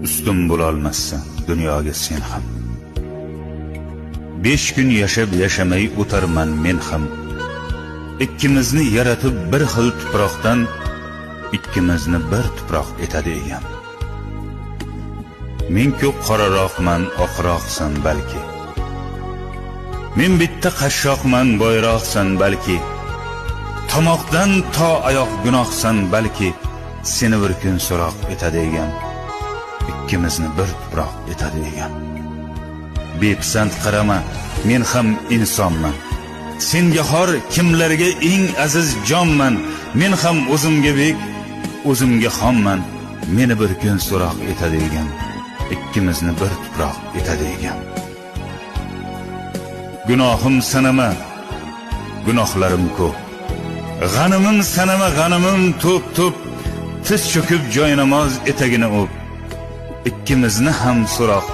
Üstün bo'lolmassan dunyoga sen ham. 5 kun yashab yashamay o'tarman men ham. Ikkimizni yaratib bir xil tuproqdan, ikkimizni bir tuproq etadi ekan. Men ko'p qoraroqman, oqroqsan balki. Men bitta qashshoqman, boyroqsan balki. Tomoqdan to oyoq gunohsan balki. Seni bir kun so'roq etadi ekan. Ikkimizni bir tuproq etadi ekan. Bepisand qarama, men ham insonman. Senga xor kimlarga eng aziz jonman. Men ham o'zimga bek, o'zimga xonman. Meni bir kun so'roq etadi ekan. Ikkimizni bir tuproq etadi ekan. Gunohim sanama, gunohlarim ko'p. G'animim sanama, g'animim to'p-to'p. Tiz cho'kib joynamoz etagini o'p. Ikkimizni ham so'roq